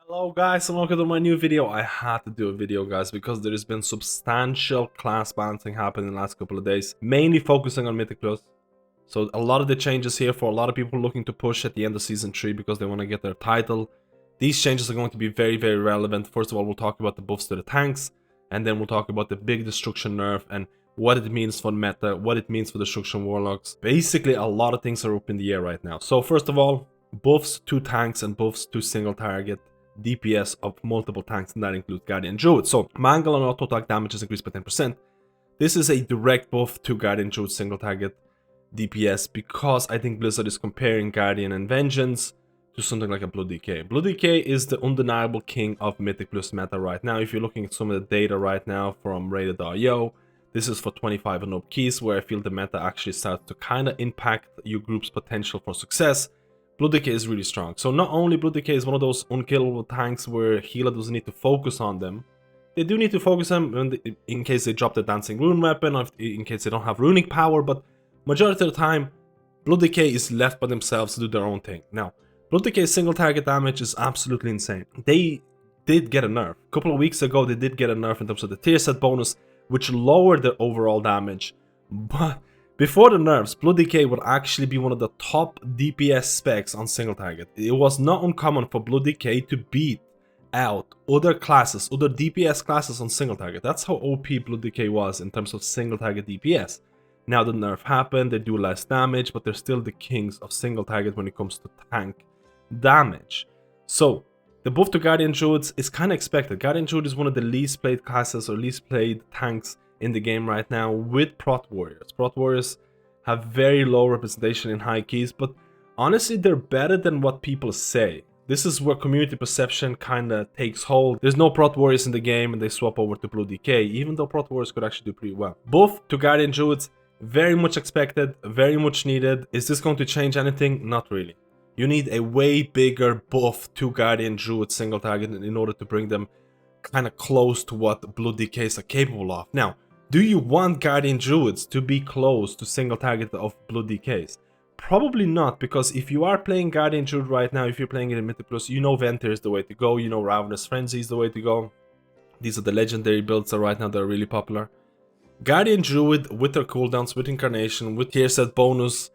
Hello guys and welcome to my new video. I had to do a video guys because there has been substantial class balancing happening in the last couple of days, mainly focusing on Mythic Plus. So a lot of the changes here for a lot of people looking to push at the end of Season 3 because they want to get their title. These changes are going to be very relevant. First of all, we'll talk about the buffs to the tanks, and then we'll talk about the big destruction nerf and what it means for meta, what it means for destruction warlocks. Basically, a lot of things are up in the air right now. So first of all, buffs to tanks and buffs to single target DPS of multiple tanks, and that includes Guardian Druid. So Mangle and auto attack damage is increased by 10%. This is a direct buff to Guardian Druid single target DPS because I think Blizzard is comparing Guardian and Vengeance to something like a Blood DK. Blood DK is the undeniable king of Mythic Plus meta right now. If you're looking at some of the data right now from rated.io, this is for 25 and up keys, where I feel the meta actually starts to kind of impact your group's potential for success. Blood Decay is really strong. So not only Blood Decay is one of those unkillable tanks where healer doesn't need to focus on them, they do need to focus on them in case they drop the Dancing Rune weapon, or in case they don't have runic power, but majority of the time, Blood Decay is left by themselves to do their own thing. Now, Blood Decay's single target damage is absolutely insane. They did get a nerf. A couple of weeks ago, they did get a nerf in terms of the tier set bonus, which lowered the overall damage, but before the nerfs, Blood Decay would actually be one of the top DPS specs on single target. It was not uncommon for Blood Decay to beat out other classes, other DPS classes on single target. That's how OP Blood Decay was in terms of single target DPS. Now the nerf happened, they do less damage, but they're still the kings of single target when it comes to tank damage. So the buff to Guardian Druids is kind of expected. Guardian Druid is one of the least played classes or least played tanks in the game right now with Prot Warriors. Prot Warriors have very low representation in high keys, but honestly they're better than what people say. This is where community perception kind of takes hold. There's no Prot Warriors in the game and they swap over to Blood Decay, even though Prot Warriors could actually do pretty well. Buff to Guardian Druids, very much expected, very much needed. Is this going to change anything? Not really. You need a way bigger buff to Guardian Druid single target in order to bring them kind of close to what Blood Decays are capable of. Now, do you want Guardian Druids to be close to single target of Blood Decays? Probably not, because if you are playing Guardian Druid right now, if you're playing it in Mythic Plus, you know Ventir is the way to go, you know Ravenous Frenzy is the way to go. These are the legendary builds that right now they're really popular. Guardian Druid with their cooldowns, with Incarnation, with tier set bonus,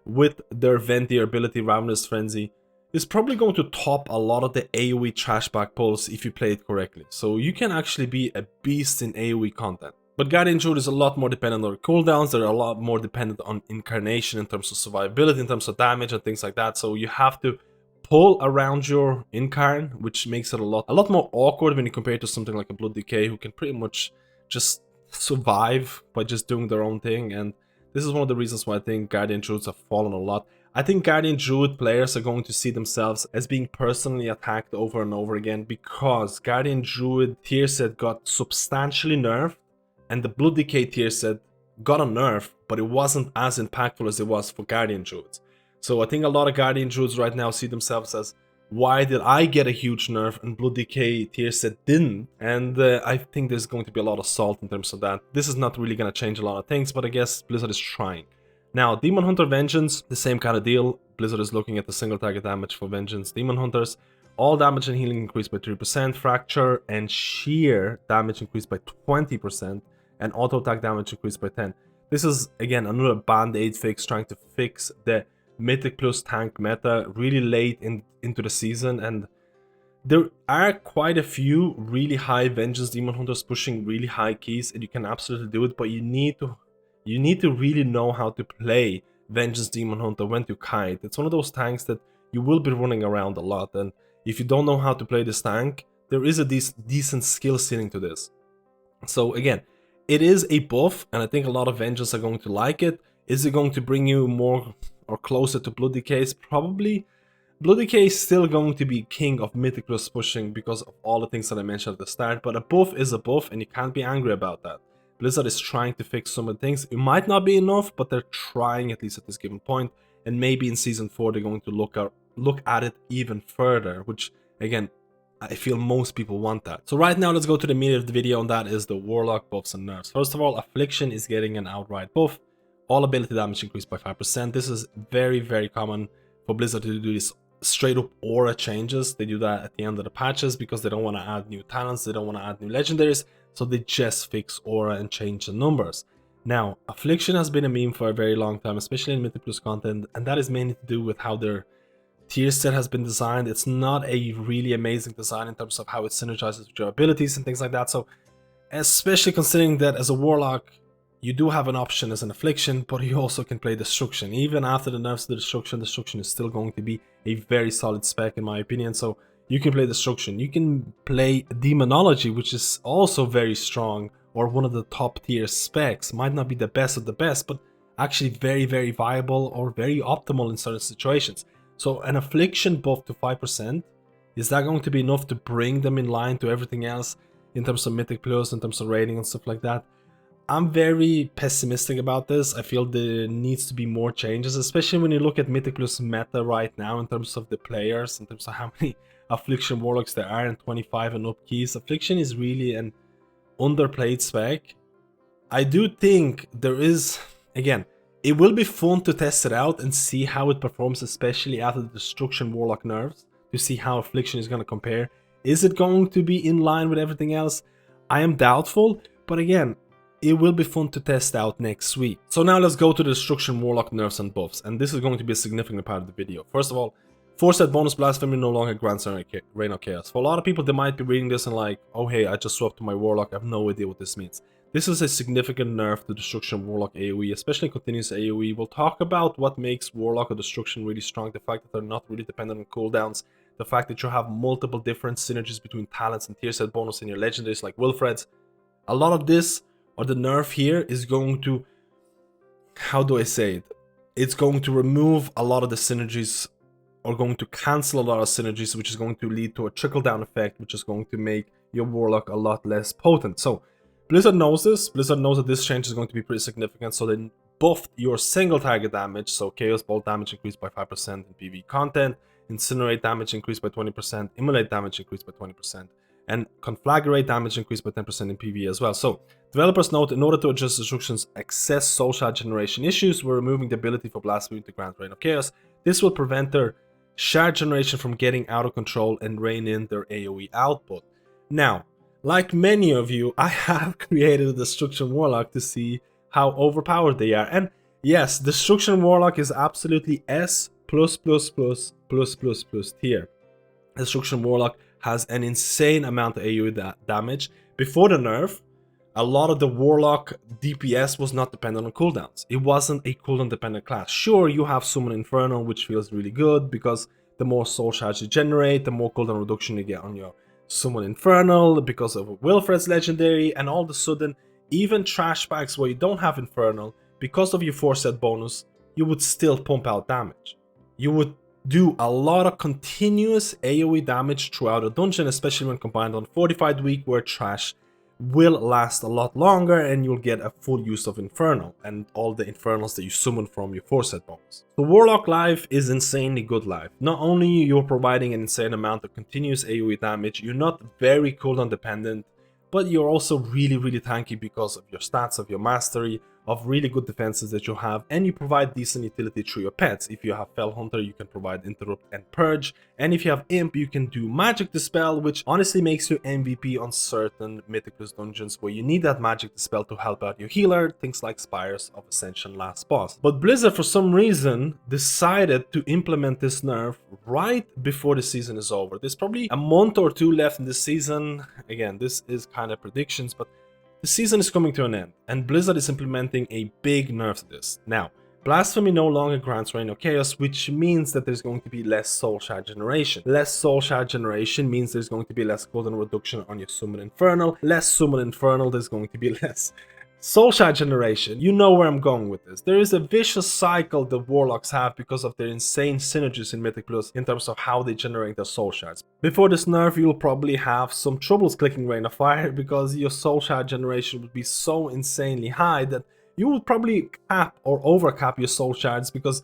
with their Ventir ability Ravenous Frenzy, is probably going to top a lot of the AoE trashback pulls if you play it correctly. So you can actually be a beast in AoE content. But Guardian Druid is a lot more dependent on cooldowns, they're a lot more dependent on Incarnation in terms of survivability, in terms of damage and things like that. So you have to pull around your Incarn, which makes it a lot more awkward when you compare it to something like a Blood Decay, who can pretty much just survive by just doing their own thing. And this is one of the reasons why I think Guardian Druids have fallen a lot. I think Guardian Druid players are going to see themselves as being personally attacked over and over again because Guardian Druid tier set got substantially nerfed, and the Blood Decay tier set got a nerf, but it wasn't as impactful as it was for Guardian Druids. So I think a lot of Guardian Druids right now see themselves as, why did I get a huge nerf and Blood Decay tier set didn't? And I think there's going to be a lot of salt in terms of that. This is not really going to change a lot of things, but I guess Blizzard is trying. Now, Demon Hunter Vengeance, the same kind of deal. Blizzard is looking at the single target damage for Vengeance Demon Hunters. All damage and healing increased by 3%, Fracture and Sheer damage increased by 20%, and auto attack damage increased by 10. This is again another band-aid fix trying to fix the Mythic Plus tank meta really late into the season, and there are quite a few really high Vengeance Demon Hunters pushing really high keys, and you can absolutely do it, but you need to really know how to play Vengeance Demon Hunter, when to kite. It's one of those tanks that you will be running around a lot, and if you don't know how to play this tank, there is a decent skill ceiling to this. So again, it is a buff, and I think a lot of Vengeance are going to like it. Is it going to bring you more or closer to Blood Decays? Probably. Blood Decay is still going to be king of Mythic Plus pushing because of all the things that I mentioned at the start, but a buff is a buff, and you can't be angry about that. Blizzard is trying to fix some of the things. It might not be enough, but they're trying at least at this given point, and maybe in Season 4 they're going to look at it even further, which again, I feel most people want that. So right now, let's go to the meat of the video, and that is the Warlock buffs and nerfs. First of all, Affliction is getting an outright buff. All ability damage increased by 5%. This is very common for Blizzard to do this straight up aura changes. They do that at the end of the patches because they don't want to add new talents, they don't want to add new legendaries, so they just fix aura and change the numbers. Now, Affliction has been a meme for a very long time, especially in Mythic Plus content, and that is mainly to do with how their tier set has been designed. It's not a really amazing design in terms of how it synergizes with your abilities and things like that. So, especially considering that as a Warlock, you do have an option as an Affliction, but you also can play Destruction. Even after the nerfs to Destruction, Destruction is still going to be a very solid spec in my opinion. So you can play Destruction. You can play Demonology, which is also very strong, or one of the top tier specs. Might not be the best of the best, but actually very, very viable or very optimal in certain situations. So an Affliction buff to 5%, is that going to be enough to bring them in line to everything else in terms of Mythic Plus, in terms of rating and stuff like that? I'm very pessimistic about this. I feel there needs to be more changes, especially when you look at Mythic Plus meta right now in terms of the players, in terms of how many Affliction Warlocks there are in 25 and up keys. Affliction is really an underplayed spec. I do think there is, again, it will be fun to test it out and see how it performs, especially after the Destruction Warlock nerfs, to see how Affliction is going to compare. Is it going to be in line with everything else? I am doubtful, but again, it will be fun to test out next week. So now let's go to the Destruction Warlock nerfs and buffs, and this is going to be a significant part of the video. First of all, 4-set bonus Blasphemy no longer grants Reign of Chaos. For a lot of people, they might be reading this and like, oh hey, I just swapped to my Warlock, I have no idea what this means. This is a significant nerf to Destruction Warlock AoE, especially continuous AoE. We'll talk about what makes Warlock or Destruction really strong, the fact that they're not really dependent on cooldowns, the fact that you have multiple different synergies between talents and tier set bonus in your legendaries like Wilfred's. A lot of this, or the nerf here, is going to, how do I say it? It's going to remove a lot of the synergies, or going to cancel a lot of synergies, which is going to lead to a trickle-down effect, which is going to make your Warlock a lot less potent. So, Blizzard knows this. Blizzard knows that this change is going to be pretty significant, so they buffed your single target damage, so Chaos Bolt damage increased by 5% in PvE content, Incinerate damage increased by 20%, Immolate damage increased by 20%, and Conflagrate damage increased by 10% in PvE as well. So, developers note, in order to address Destruction's excess soul shard generation issues, we're removing the ability for Blasphemy to grant Reign of Chaos. This will prevent their shard generation from getting out of control and rein in their AoE output. Now, like many of you, I have created a Destruction Warlock to see how overpowered they are. And yes, Destruction Warlock is absolutely S++++++ tier. Destruction Warlock has an insane amount of AoE damage. Before the nerf, a lot of the Warlock DPS was not dependent on cooldowns. It wasn't a cooldown dependent class. Sure, you have Summon Infernal, which feels really good because the more soul shards you generate, the more cooldown reduction you get on your Summon Infernal because of Wilfred's legendary, and all of a sudden, even trash packs where you don't have Infernal, because of your 4-set bonus, you would still pump out damage. You would do a lot of continuous AoE damage throughout a dungeon, especially when combined on Fortified Week, where trash will last a lot longer and you'll get a full use of Infernal and all the Infernals that you summon from your 4-set bonus. The Warlock life is insanely good life. Not only you're providing an insane amount of continuous AoE damage, you're not very cooldown dependent, but you're also really, really tanky because of your stats, of your mastery, of really good defenses that you have, and you provide decent utility through your pets. If you have Fell Hunter, you can provide Interrupt and Purge, and if you have Imp, you can do Magic Dispel, which honestly makes you MVP on certain Mythic Plus dungeons where you need that Magic Dispel to help out your healer, things like Spires of Ascension Last Boss. But Blizzard, for some reason, decided to implement this nerf right before the season is over. There's probably a month or two left in the season. Again, this is kind of predictions, but the season is coming to an end, and Blizzard is implementing a big nerf to this. Now, Blasphemy no longer grants Reign of Chaos, which means that there's going to be less soul shard generation. Less soul shard generation means there's going to be less cooldown reduction on your Summon Infernal. Less Summon Infernal, there's going to be less soul shard generation. You know where I'm going with this. There is a vicious cycle that Warlocks have because of their insane synergies in Mythic Plus in terms of how they generate their soul shards. Before this nerf, you'll probably have some troubles clicking Rain of Fire because your soul shard generation would be so insanely high that you would probably cap or overcap your soul shards because,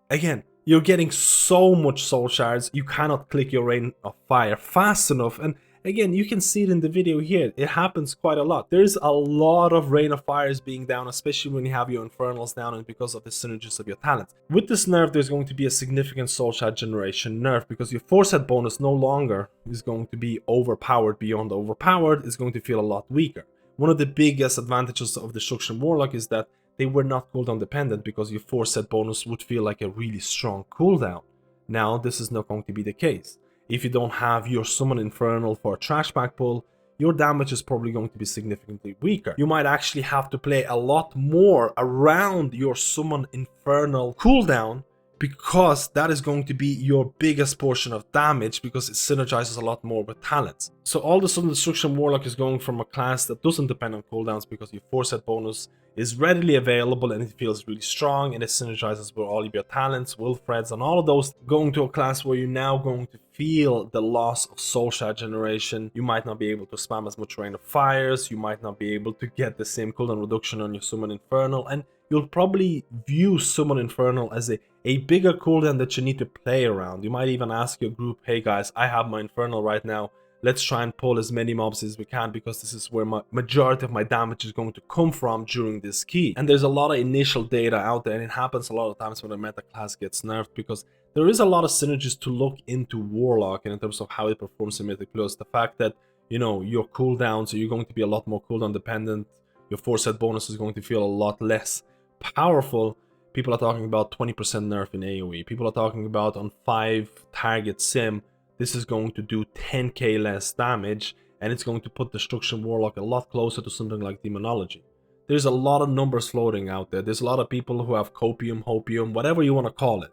again, you're getting so much soul shards, you cannot click your Rain of Fire fast enough, and again, you can see it in the video here. It happens quite a lot. There's a lot of Rain of Fires being down, especially when you have your Infernals down and because of the synergies of your talents. With this nerf, there's going to be a significant soul shard generation nerf because your force set bonus no longer is going to be overpowered. Beyond overpowered, it's going to feel a lot weaker. One of the biggest advantages of Destruction Warlock is that they were not cooldown dependent because your force set bonus would feel like a really strong cooldown. Now, this is not going to be the case. If you don't have your Summon Infernal for a trash pack pull, your damage is probably going to be significantly weaker. You might actually have to play a lot more around your Summon Infernal cooldown because that is going to be your biggest portion of damage because it synergizes a lot more with talents. So all of a sudden Destruction Warlock is going from a class that doesn't depend on cooldowns because your force set bonus is readily available and it feels really strong and it synergizes with all of your talents, Wilfreds and all of those, going to a class where you're now going to feel the loss of soul shard generation. You might not be able to spam as much Rain of Fires, you might not be able to get the same cooldown reduction on your Summon Infernal, and you'll probably view Summon Infernal as a bigger cooldown that you need to play around. You might even ask your group, hey guys, I have my Infernal right now, let's try and pull as many mobs as we can because this is where my majority of my damage is going to come from during this key. And there's a lot of initial data out there, and it happens a lot of times when a meta class gets nerfed because there is a lot of synergies to look into Warlock and in terms of how it performs in Mythic Plus. The fact that, you know, your cooldowns, so you're going to be a lot more cooldown dependent, your force set bonus is going to feel a lot less powerful. People are talking about 20% nerf in AoE. People are talking about on 5 target sim, this is going to do 10k less damage, and it's going to put Destruction Warlock a lot closer to something like Demonology. There's a lot of numbers floating out there. There's a lot of people who have copium, hopium, whatever you want to call it.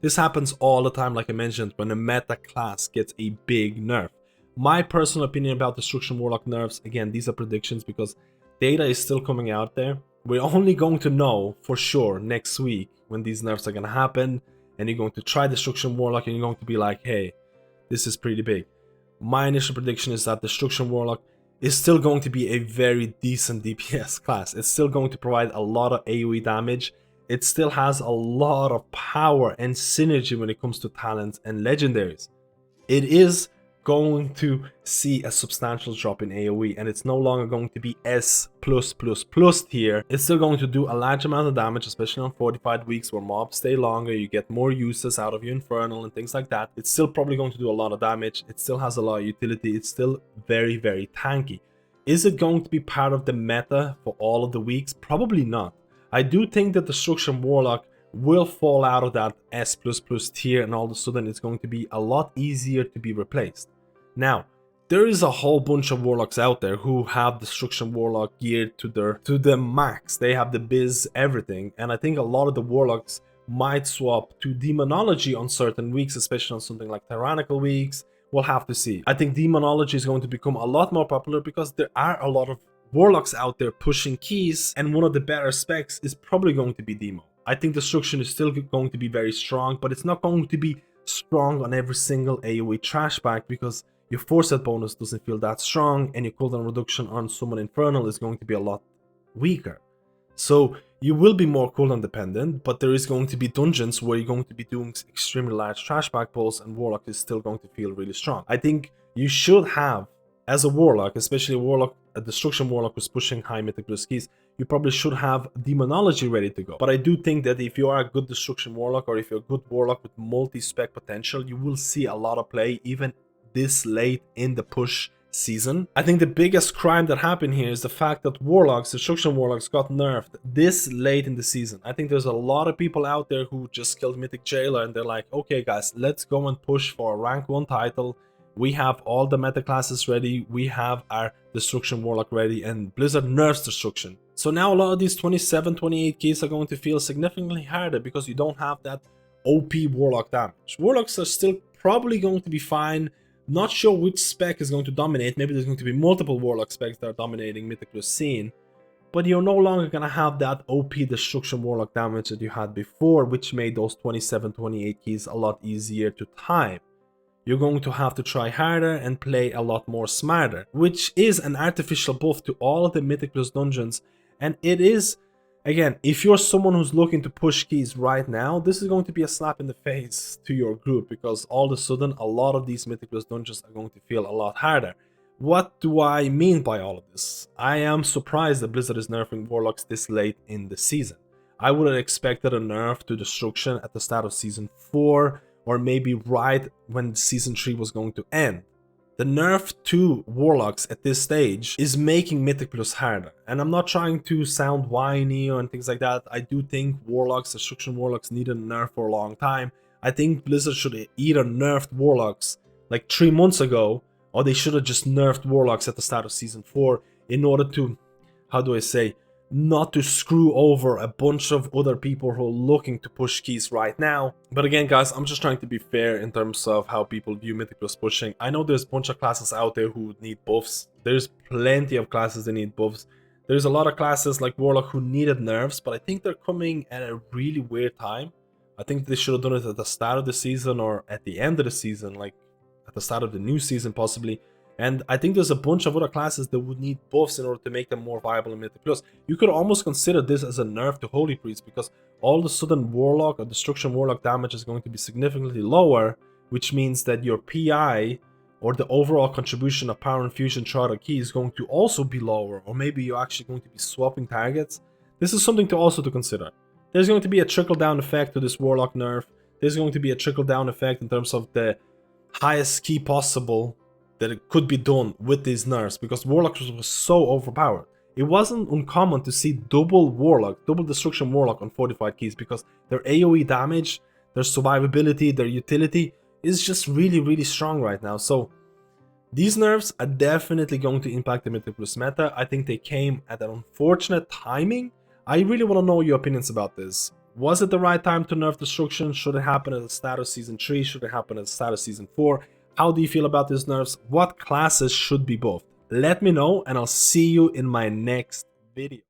This happens all the time, like I mentioned, when a meta class gets a big nerf. My personal opinion about Destruction Warlock nerfs, again, these are predictions because data is still coming out there. We're only going to know for sure next week when these nerfs are going to happen, and you're going to try Destruction Warlock and you're going to be like, hey, this is pretty big. My initial prediction is that Destruction Warlock is still going to be a very decent DPS class. It's still going to provide a lot of AoE damage. It still has a lot of power and synergy when it comes to talents and legendaries. It is going to see a substantial drop in AoE, and it's no longer going to be S+++ tier. It's still going to do a large amount of damage, especially on fortified weeks where mobs stay longer, you get more uses out of your Infernal and things like that. It's still probably going to do a lot of damage. It still has a lot of utility. It's still very, very tanky. Is it going to be part of the meta for all of the weeks? Probably not. I do think that Destruction Warlock will fall out of that S++ tier, and all of a sudden it's going to be a lot easier to be replaced. Now, there is a whole bunch of Warlocks out there who have Destruction Warlock geared to the max. They have the biz, everything, and I think a lot of the Warlocks might swap to Demonology on certain weeks, especially on something like Tyrannical weeks. We'll have to see. I think Demonology is going to become a lot more popular because there are a lot of Warlocks out there pushing keys, and one of the better specs is probably going to be Demo. I think Destruction is still going to be very strong, but it's not going to be strong on every single AoE trash pack because your force set bonus doesn't feel that strong, and your cooldown reduction on Summon Infernal is going to be a lot weaker. So you will be more cooldown dependent, but there is going to be dungeons where you're going to be doing extremely large trash pack pulls, and Warlock is still going to feel really strong. I think you should have, as a Warlock, especially a Destruction Warlock who's pushing high Mythic Plus keys, you probably should have Demonology ready to go. But I do think that if you are a good Destruction Warlock, or if you're a good Warlock with multi-spec potential, you will see a lot of play even this late in the push season. I think the biggest crime that happened here is the fact that Warlocks, Destruction Warlocks, got nerfed this late in the season. I think there's a lot of people out there who just killed Mythic Jailer and they're like, okay guys, let's go and push for a rank 1 title. We have all the meta classes ready, we have our Destruction Warlock ready, and Blizzard nerfs Destruction. So now a lot of these 27, 28 keys are going to feel significantly harder because you don't have that OP Warlock damage. Warlocks are still probably going to be fine. Not sure which spec is going to dominate. Maybe there's going to be multiple Warlock specs that are dominating Mythic Plus scene. But you're no longer going to have that OP Destruction Warlock damage that you had before, which made those 27, 28 keys a lot easier to time. You're going to have to try harder and play a lot more smarter, which is an artificial buff to all of the Mythic Plus dungeons. And it is, again, if you're someone who's looking to push keys right now, this is going to be a slap in the face to your group because all of a sudden a lot of these Mythic Plus dungeons are going to feel a lot harder. What do I mean by all of this? I am surprised that Blizzard is nerfing Warlocks this late in the season. I would have expected a nerf to Destruction at the start of Season 4, or maybe right when Season 3 was going to end. The nerf to Warlocks at this stage is making Mythic Plus harder. And I'm not trying to sound whiny and things like that. I do think Warlocks, Destruction Warlocks needed a nerf for a long time. I think Blizzard should either nerfed Warlocks like 3 months ago, or they should have just nerfed Warlocks at the start of Season 4 in order to, how do I say, not to screw over a bunch of other people who are looking to push keys right now. But again, guys, I'm just trying to be fair in terms of how people view Mythic Plus pushing. I know there's a bunch of classes out there who need buffs. There's plenty of classes that need buffs. There's a lot of classes like Warlock who needed nerfs, but I think they're coming at a really weird time. I think they should have done it at the start of the season or at the end of the season, like at the start of the new season possibly. And I think there's a bunch of other classes that would need buffs in order to make them more viable in Mythic Plus. You could almost consider this as a nerf to Holy Priest, because all of a sudden Warlock or Destruction Warlock damage is going to be significantly lower, which means that your PI or the overall contribution of Power Infusion throughout a key is going to also be lower, or maybe you're actually going to be swapping targets. This is something to also to consider. There's going to be a trickle-down effect to this Warlock nerf. There's going to be a trickle-down effect in terms of the highest key possible that it could be done with these nerfs, because Warlock was so overpowered. It wasn't uncommon to see double Warlock, double Destruction Warlock on fortified keys, because their AoE damage, their survivability, their utility is just really strong right now. So these nerfs are definitely going to impact the Mythic Plus meta. I think they came at an unfortunate timing. I really want to know your opinions about this. Was it the right time to nerf Destruction? Should it happen at the start of Season 3? Should it happen at the start of Season 4? How do you feel about these nerfs? What classes should be buffed? Let me know, and I'll see you in my next video.